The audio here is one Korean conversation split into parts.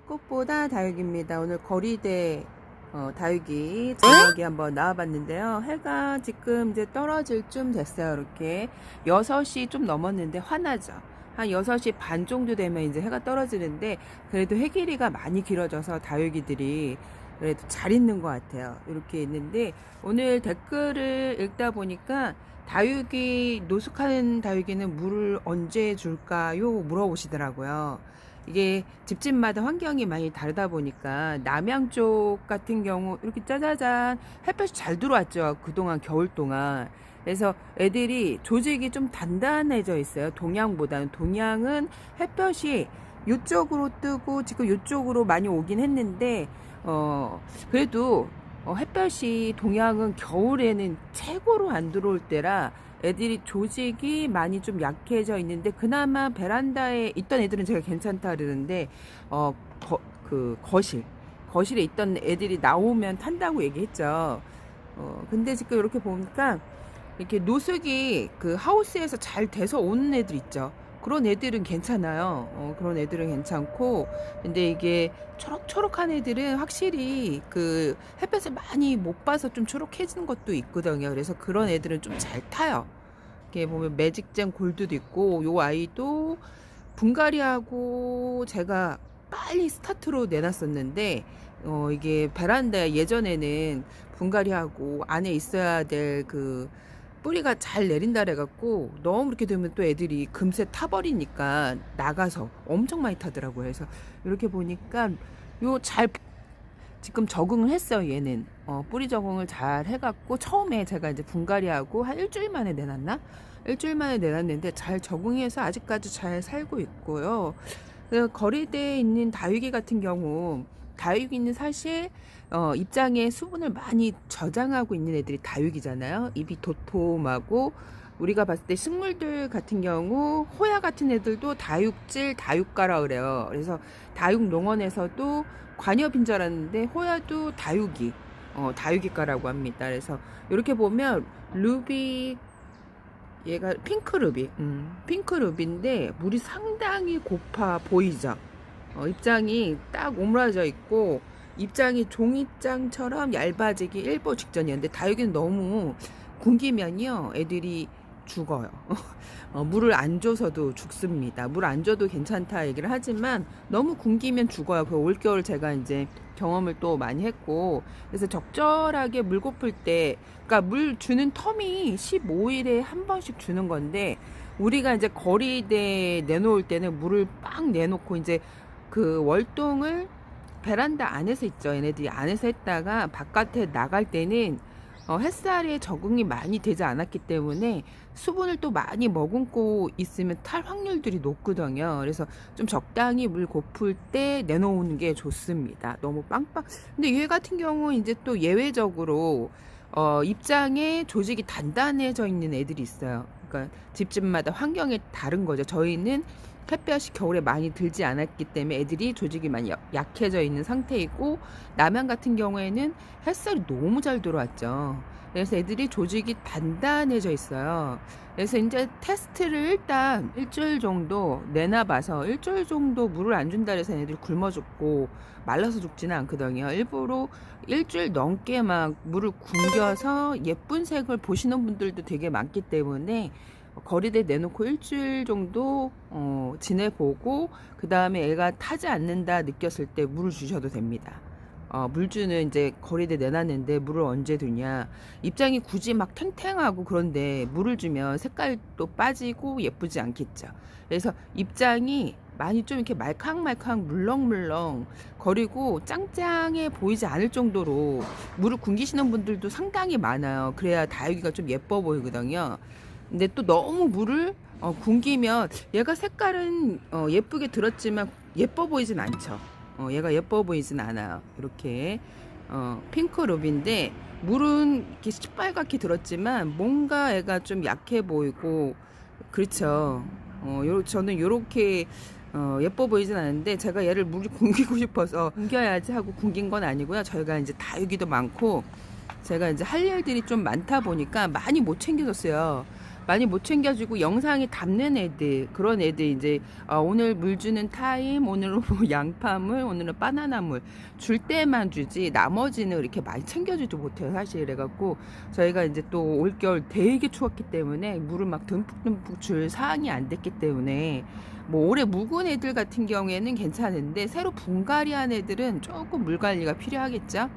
꽃보다 다육입니다. 오늘 거리대 다육이 저녁에 한번 나와봤는데요. 해가 지금 이제 떨어질 쯤 됐어요. 이렇게 6시 좀 넘었는데 환하죠. 한 6시 반 정도 되면 이제 해가 떨어지는데 그래도 해 길이가 많이 길어져서 다육이들이 그래도 잘 있는 것 같아요. 이렇게 있는데 오늘 댓글을 읽다 보니까 다육이 노숙하는 다육이는 물을 언제 줄까요? 물어보시더라고요. 이게 집집마다 환경이 많이 다르다 보니까 남양 쪽 같은 경우 이렇게 짜자잔 햇볕이 잘 들어왔죠. 그동안 겨울 동안. 그래서 애들이 조직이 좀 단단해져 있어요. 동양보다는. 동양은 햇볕이 이쪽으로 뜨고 지금 이쪽으로 많이 오긴 했는데 그래도 햇볕이 동양은 겨울에는 최고로 안 들어올 때라 애들이 조직이 많이 좀 약해져 있는데 그나마 베란다에 있던 애들은 제가 괜찮다 그러는데 거실에 있던 애들이 나오면 탄다고 얘기했죠. 근데 지금 이렇게 보니까 이렇게 노숙이 그 하우스에서 잘 돼서 오는 애들 있죠. 그런 애들은 괜찮아요. 그런 애들은 괜찮고, 근데 이게 초록초록한 애들은 확실히 그 햇볕을 많이 못 봐서 좀 초록해지는 것도 있거든요. 그래서 그런 애들은 좀 잘 타요. 이렇게 보면 매직젠 골드도 있고, 요 아이도 분갈이하고 제가 빨리 스타트로 내놨었는데, 이게 베란다에 예전에는 분갈이하고 안에 있어야 될 뿌리가 잘 내린다 그래갖고 너무 이렇게 되면 또 애들이 금세 타버리니까 나가서 엄청 많이 타더라고요. 그래서 이렇게 보니까 지금 적응을 했어요. 얘는 뿌리 적응을 잘 해갖고 처음에 제가 이제 분갈이하고 한 일주일 만에 내놨나? 일주일 만에 내놨는데 잘 적응해서 아직까지 잘 살고 있고요. 거리대에 있는 다육이 같은 경우 다육이는 사실 입장에 수분을 많이 저장하고 있는 애들이 다육이잖아요. 입이 도톰하고 우리가 봤을 때 식물들 같은 경우 호야 같은 애들도 다육질 다육가라 그래요. 그래서 다육농원에서도 관엽인 줄 알았는데 호야도 다육이가라고 합니다. 그래서 이렇게 보면 루비 얘가 핑크루비인데 물이 상당히 고파 보이죠. 입장이 딱 오므라져 있고 입장이 종이장처럼 얇아지기 일보 직전이었는데 다육이는 너무 굶기면요 애들이 죽어요. 물을 안 줘서도 죽습니다. 물 안 줘도 괜찮다 얘기를 하지만 너무 굶기면 죽어요. 그 올겨울 제가 이제 경험을 또 많이 했고 그래서 적절하게 물 고플 때 그러니까 물 주는 텀이 15일에 한 번씩 주는 건데 우리가 이제 거리대에 내놓을 때는 물을 빡 내놓고 이제 그 월동을 베란다 안에서 있죠. 얘네들이 안에서 했다가 바깥에 나갈 때는 햇살에 적응이 많이 되지 않았기 때문에 수분을 또 많이 머금고 있으면 탈 확률들이 높거든요. 그래서 좀 적당히 물 고플 때 내놓는 게 좋습니다. 너무 빵빵. 근데 얘 같은 경우 이제 또 예외적으로 입장에 조직이 단단해져 있는 애들이 있어요. 그러니까 집집마다 환경이 다른 거죠. 저희는 햇볕이 겨울에 많이 들지 않았기 때문에 애들이 조직이 많이 약해져 있는 상태이고 남양 같은 경우에는 햇살이 너무 잘 들어왔죠. 그래서 애들이 조직이 단단해져 있어요. 그래서 이제 테스트를 일단 일주일 정도 내놔봐서 일주일 정도 물을 안 준다 해서 애들이 굶어 죽고 말라서 죽지는 않거든요. 일부러 일주일 넘게 막 물을 굶겨서 예쁜 색을 보시는 분들도 되게 많기 때문에 거리대 내놓고 일주일 정도 지내보고 그 다음에 애가 타지 않는다 느꼈을 때 물을 주셔도 됩니다. 물주는 이제 거리대 내놨는데 물을 언제 두냐. 입장이 굳이 막 탱탱하고 그런데 물을 주면 색깔도 빠지고 예쁘지 않겠죠. 그래서 입장이 많이 좀 이렇게 말캉말캉 물렁물렁 거리고 짱짱해 보이지 않을 정도로 물을 굶기시는 분들도 상당히 많아요. 그래야 다육이가 좀 예뻐 보이거든요. 근데 또 너무 물을 굶기면 얘가 색깔은 예쁘게 들었지만 예뻐 보이진 않죠. 얘가 예뻐 보이진 않아요. 이렇게 핑크 루비인데 물은 이렇게 시뻘겋게 들었지만 뭔가 애가 좀 약해 보이고 그렇죠. 저는 요렇게 예뻐 보이진 않은데 제가 얘를 물이 굶기고 싶어서 굶겨야지 하고 굶긴 건 아니고요. 저희가 이제 다육이도 많고 제가 이제 할 일들이 좀 많다 보니까 많이 못 챙겨줬어요. 많이 못 챙겨주고 영상에 담는 애들, 그런 애들 이제 오늘 물 주는 타임, 오늘은 뭐 양파물, 오늘은 바나나물 줄 때만 주지 나머지는 이렇게 많이 챙겨주지 못해요 사실. 그래갖고 저희가 이제 또 올겨울 되게 추웠기 때문에 물을 막 듬뿍듬뿍 줄 사항이 안 됐기 때문에 뭐 올해 묵은 애들 같은 경우에는 괜찮은데 새로 분갈이한 애들은 조금 물 관리가 필요하겠죠.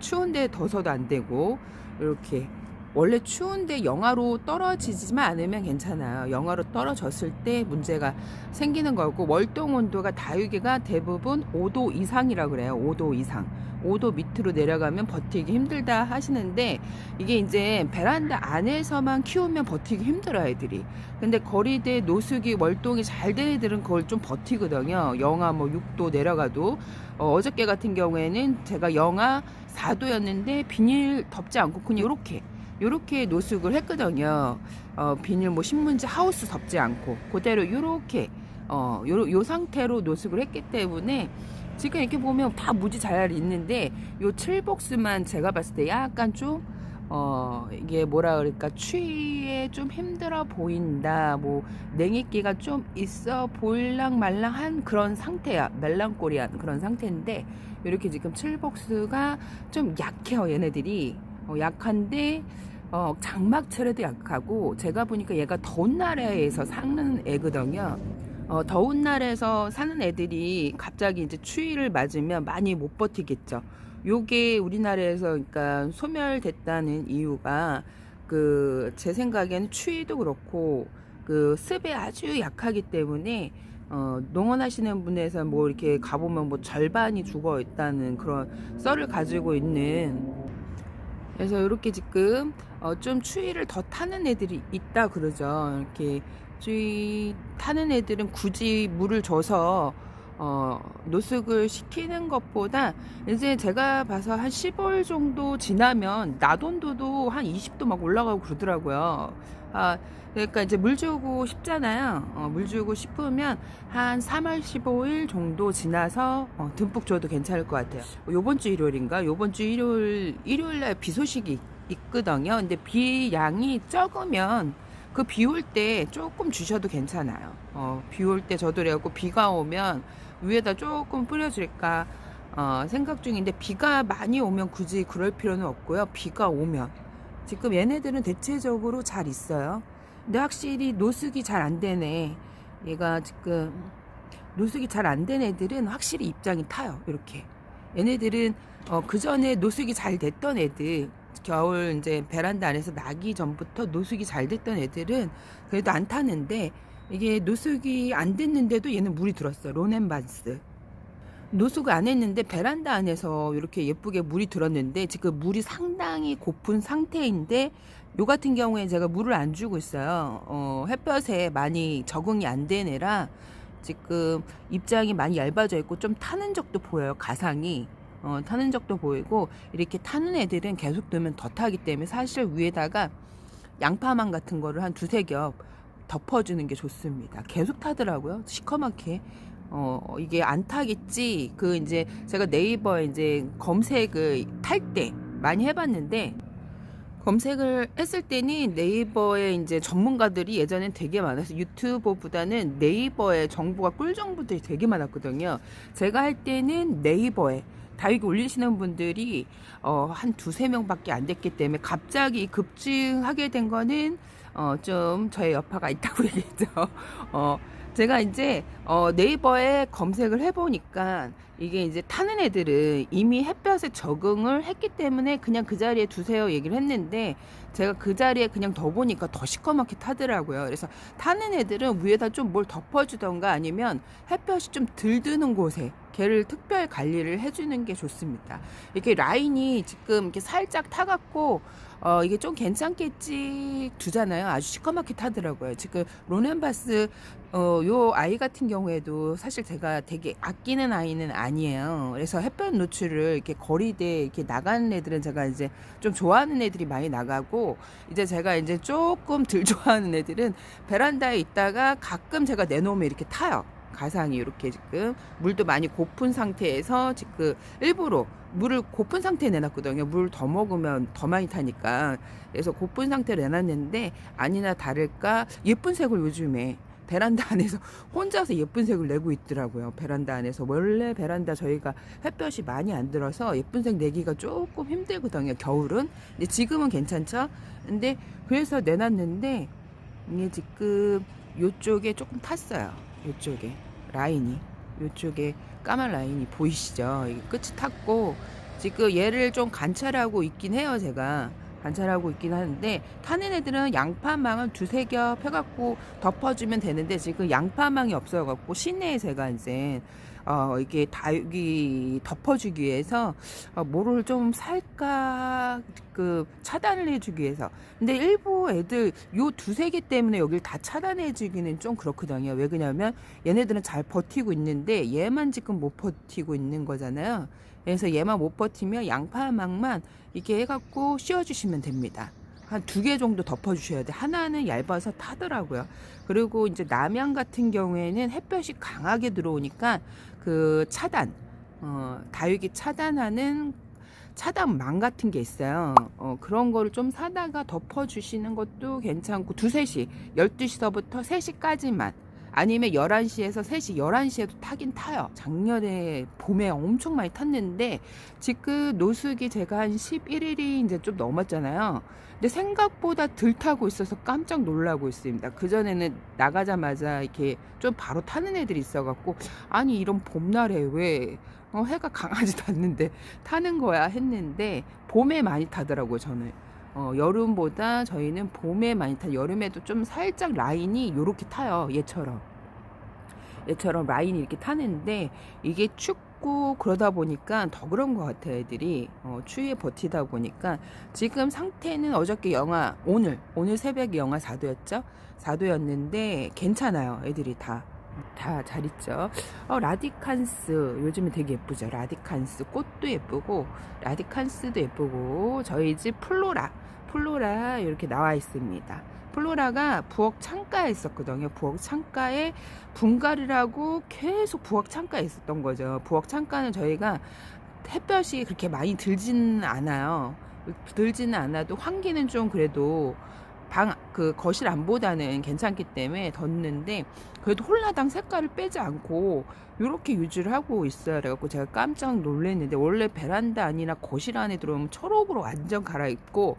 추운데 둬서도 안 되고 이렇게 원래 추운데 영하로 떨어지지만 않으면 괜찮아요. 영하로 떨어졌을 때 문제가 생기는 거고, 월동 온도가 다육이가 대부분 5도 이상이라고 그래요. 5도 이상. 5도 밑으로 내려가면 버티기 힘들다 하시는데, 이게 이제 베란다 안에서만 키우면 버티기 힘들어요 애들이. 근데 거리대 노숙이 월동이 잘 된 애들은 그걸 좀 버티거든요. 영하 뭐 6도 내려가도. 어저께 같은 경우에는 제가 영하 4도였는데 비닐 덮지 않고 그냥 요렇게 노숙을 했거든요. 비닐 뭐 신문지 하우스 덮지 않고 그대로 요렇게 요 상태로 노숙을 했기 때문에 지금 이렇게 보면 다 무지 잘 있는데, 요 칠복수만 제가 봤을 때 약간 좀 이게 뭐라 그럴까, 추위에 좀 힘들어 보인다, 뭐 냉익기가 좀 있어 보일랑 말랑한 그런 상태야. 멜랑꼬리한 그런 상태인데, 이렇게 지금 칠복수가 좀 약해요 얘네들이. 약한데 장막철에도 약하고, 제가 보니까 얘가 더운 나라에서 사는 애거든요. 더운 날에서 사는 애들이 갑자기 이제 추위를 맞으면 많이 못 버티겠죠. 요게 우리나라에서 그러니까 소멸됐다는 이유가 제 생각에는 추위도 그렇고 그 습에 아주 약하기 때문에 농원하시는 분에서 뭐 이렇게 가보면 뭐 절반이 죽어 있다는 그런 썰을 가지고 있는. 그래서 이렇게 지금 좀 추위를 더 타는 애들이 있다 그러죠. 이렇게 추위 타는 애들은 굳이 물을 줘서 노숙을 시키는 것보다, 이제 제가 봐서 한 15일 정도 지나면 낮 온도도 한 20도 막 올라가고 그러더라고요. 그러니까 이제 물 주고 싶잖아요. 물 주고 싶으면 한 3월 15일 정도 지나서 듬뿍 줘도 괜찮을 것 같아요. 요번 주 일요일인가? 요번 주 일요일날 비 소식이 있거든요. 근데 비 양이 적으면 그 비 올 때 조금 주셔도 괜찮아요. 비 올 때 저도 그래갖고 비가 오면 위에다 조금 뿌려줄까 생각 중인데, 비가 많이 오면 굳이 그럴 필요는 없고요. 비가 오면 지금 얘네들은 대체적으로 잘 있어요. 근데 확실히 노숙이 잘 안 되네. 얘가 지금 노숙이 잘 안 된 애들은 확실히 입장이 타요. 이렇게 얘네들은 그 전에 노숙이 잘 됐던 애들, 겨울 이제 베란다 안에서 나기 전부터 노숙이 잘 됐던 애들은 그래도 안 타는데, 이게 노숙이 안 됐는데도 얘는 물이 들었어요. 론앤반스 노숙을 안 했는데 베란다 안에서 이렇게 예쁘게 물이 들었는데, 지금 물이 상당히 고픈 상태인데, 요 같은 경우에 제가 물을 안 주고 있어요. 햇볕에 많이 적응이 안 된 애라 지금 입장이 많이 얇아져 있고 좀 타는 적도 보여요. 가상이 타는 적도 보이고, 이렇게 타는 애들은 계속 두면 더 타기 때문에 사실 위에다가 양파망 같은 거를 한 두세 겹 덮어주는 게 좋습니다. 계속 타더라고요. 시커멓게. 이게 안 타겠지. 이제 제가 네이버에 이제 검색을 탈 때 많이 해봤는데, 검색을 했을 때는 네이버에 이제 전문가들이 예전엔 되게 많아서 유튜버보다는 네이버에 정보가 꿀 정보들이 되게 많았거든요. 제가 할 때는 네이버에 다육이 올리시는 분들이 한 두세 명밖에 안 됐기 때문에, 갑자기 급증하게 된 거는 좀 저의 여파가 있다고 얘기했죠. 제가 이제 네이버에 검색을 해보니까 이게 이제 타는 애들은 이미 햇볕에 적응을 했기 때문에 그냥 그 자리에 두세요 얘기를 했는데, 제가 그 자리에 그냥 더 보니까 더 시커멓게 타더라고요. 그래서 타는 애들은 위에다 좀 뭘 덮어주던가 아니면 햇볕이 좀 덜 드는 곳에 걔를 특별 관리를 해주는 게 좋습니다. 이렇게 라인이 지금 이렇게 살짝 타갖고 이게 좀 괜찮겠지 두잖아요. 아주 시커멓게 타더라고요. 지금 론앤바스 요 아이 같은 경우에도 사실 제가 되게 아끼는 아이는 아니에요. 그래서 햇볕 노출을 이렇게 거리대 이렇게 나가는 애들은 제가 이제 좀 좋아하는 애들이 많이 나가고, 이제 제가 이제 조금 덜 좋아하는 애들은 베란다에 있다가 가끔 제가 내놓으면 이렇게 타요. 가상이 이렇게 지금 물도 많이 고픈 상태에서 지금 일부러 물을 고픈 상태에 내놨거든요. 물 더 먹으면 더 많이 타니까. 그래서 고픈 상태로 내놨는데 아니나 다를까 예쁜 색을 요즘에 베란다 안에서 혼자서 예쁜 색을 내고 있더라고요. 베란다 안에서. 원래 베란다 저희가 햇볕이 많이 안 들어서 예쁜 색 내기가 조금 힘들거든요. 겨울은. 근데 지금은 괜찮죠. 근데 그래서 내놨는데 이게 지금 요쪽에 조금 탔어요. 요쪽에 라인이, 요쪽에 까만 라인이 보이시죠? 이게 끝이 탔고 지금 얘를 좀 관찰하고 있긴 해요. 제가 관찰하고 있긴 하는데, 타는 애들은 양파망을 두세 겹 해갖고 덮어주면 되는데 지금 양파망이 없어갖고 시내에 제가 이제 이게 다육이 덮어주기 위해서 뭐를 좀 살까 그 차단을 해주기 위해서. 근데 일부 애들 요 두세 개 때문에 여기를 다 차단해주기는 좀 그렇거든요. 왜 그러냐면 얘네들은 잘 버티고 있는데 얘만 지금 못 버티고 있는 거잖아요. 그래서 얘만 못 버티면 양파망만 이렇게 해갖고 씌워주시면 됩니다. 한 두 개 정도 덮어주셔야 돼. 하나는 얇아서 타더라고요. 그리고 이제 남양 같은 경우에는 햇볕이 강하게 들어오니까 그 차단, 다육이 차단하는 차단망 같은 게 있어요. 그런 거를 좀 사다가 덮어주시는 것도 괜찮고, 2, 3시, 12시서부터 3시까지만. 아니면 11시에서 3시, 11시에도 타긴 타요. 작년에 봄에 엄청 많이 탔는데 지금 노숙이 제가 한 11일이 이제 좀 넘었잖아요. 근데 생각보다 덜 타고 있어서 깜짝 놀라고 있습니다. 그전에는 나가자마자 이렇게 좀 바로 타는 애들이 있어갖고, 아니 이런 봄날에 왜 해가 강하지도 않는데 타는 거야 했는데 봄에 많이 타더라고요. 저는 여름보다 저희는 봄에 많이 타요. 여름에도 좀 살짝 라인이 요렇게 타요. 얘처럼 라인이 이렇게 타는데 이게 춥고 그러다 보니까 더 그런 것 같아요. 애들이 추위에 버티다 보니까 지금 상태는 어저께 오늘 새벽에 영하 4도였죠. 4도였는데 괜찮아요. 애들이 다 잘 있죠. 라디칸스 요즘에 되게 예쁘죠. 라디칸스 꽃도 예쁘고 라디칸스도 예쁘고, 저희 집 플로라 이렇게 나와 있습니다. 플로라가 부엌 창가에 있었거든요. 부엌 창가에 분갈이라고 계속 부엌 창가에 있었던 거죠. 부엌 창가는 저희가 햇볕이 그렇게 많이 들지는 않아요. 들지는 않아도 환기는 좀 그래도 그 거실 안보다는 괜찮기 때문에 뒀는데, 그래도 홀라당 색깔을 빼지 않고 이렇게 유지를 하고 있어요. 그래갖고 제가 깜짝 놀랐는데, 원래 베란다 아니라 거실 안에 들어오면 초록으로 완전 갈아입고,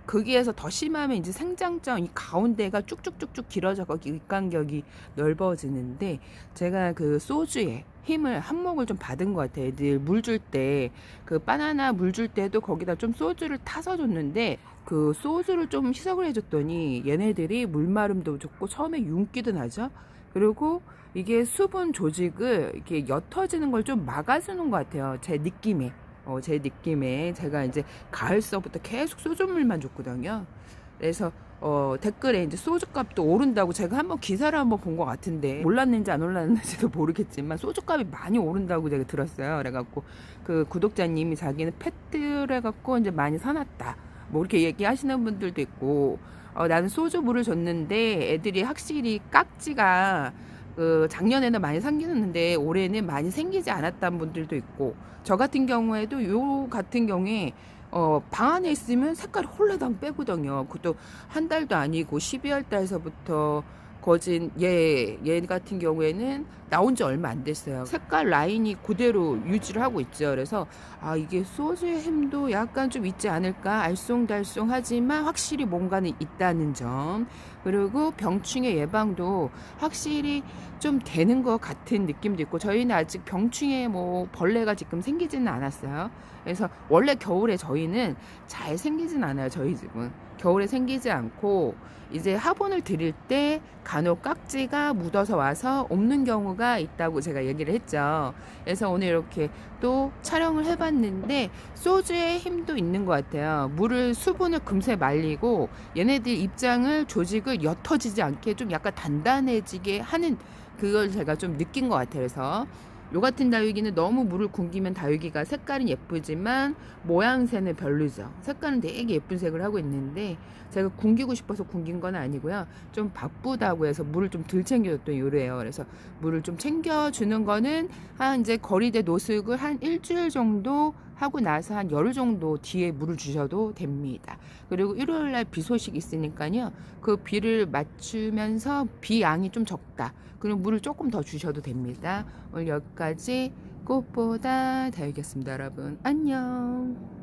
거기에서 더 심하면 이제 생장점 이 가운데가 쭉쭉쭉쭉 길어져 거기 윗간격이 넓어지는데, 제가 그 소주에 힘을 한몫을 좀 받은 것 같아요. 애들 물 줄 때, 그 바나나 물 줄 때도 거기다 좀 소주를 타서 줬는데, 그 소주를 좀 희석을 해줬더니 얘네들이 물마름도 좋고 처음에 윤기도 나죠. 그리고 이게 수분 조직을 이렇게 옅어지는 걸 좀 막아주는 것 같아요. 제 느낌에 제가 이제 가을서부터 계속 소주물만 줬거든요. 그래서 댓글에 이제 소주값도 오른다고 제가 한번 기사를 한번 본 것 같은데, 올랐는지 안 올랐는지도 모르겠지만 소주값이 많이 오른다고 제가 들었어요. 그래갖고 그 구독자님이 자기는 팻트를 해갖고 이제 많이 사놨다, 뭐 이렇게 얘기하시는 분들도 있고, 나는 소주물을 줬는데 애들이 확실히 깍지가 작년에는 많이 생기는데 올해는 많이 생기지 않았다는 분들도 있고, 저 같은 경우에도 요 같은 경우에 방 안에 있으면 색깔이 홀라당 빼거든요. 그것도 한 달도 아니고 12월 달서부터 거진 얘 같은 경우에는 나온 지 얼마 안 됐어요. 색깔 라인이 그대로 유지를 하고 있죠. 그래서 이게 소주의 힘도 약간 좀 있지 않을까, 알쏭달쏭하지만 확실히 뭔가는 있다는 점, 그리고 병충해 예방도 확실히 좀 되는 것 같은 느낌도 있고, 저희는 아직 병충해 뭐 벌레가 지금 생기지는 않았어요. 그래서 원래 겨울에 저희는 잘 생기진 않아요. 저희 집은 겨울에 생기지 않고, 이제 화분을 드릴 때 간혹 깍지가 묻어서 와서 없는 경우가 있다고 제가 얘기를 했죠. 그래서 오늘 이렇게 또 촬영을 해봤는데 소주의 힘도 있는 것 같아요. 수분을 금세 말리고 얘네들 입장을 조직을 옅어지지 않게 좀 약간 단단해지게 하는, 그걸 제가 좀 느낀 것 같아요. 그래서 요 같은 다육이는 너무 물을 굶기면 다육이가 색깔은 예쁘지만 모양새는 별로죠. 색깔은 되게 예쁜 색을 하고 있는데 제가 굶기고 싶어서 굶긴 건 아니고요. 좀 바쁘다고 해서 물을 좀 덜 챙겨줬던 요래요. 그래서 물을 좀 챙겨주는 거는 한 이제 거리대 노숙을 한 일주일 정도 하고 나서 한 열흘 정도 뒤에 물을 주셔도 됩니다. 그리고 일요일 날 비 소식 있으니까요. 그 비를 맞추면서 비 양이 좀 적다. 그리고 물을 조금 더 주셔도 됩니다. 오늘 여기까지 꽃보다 다육이었습니다. 여러분 안녕.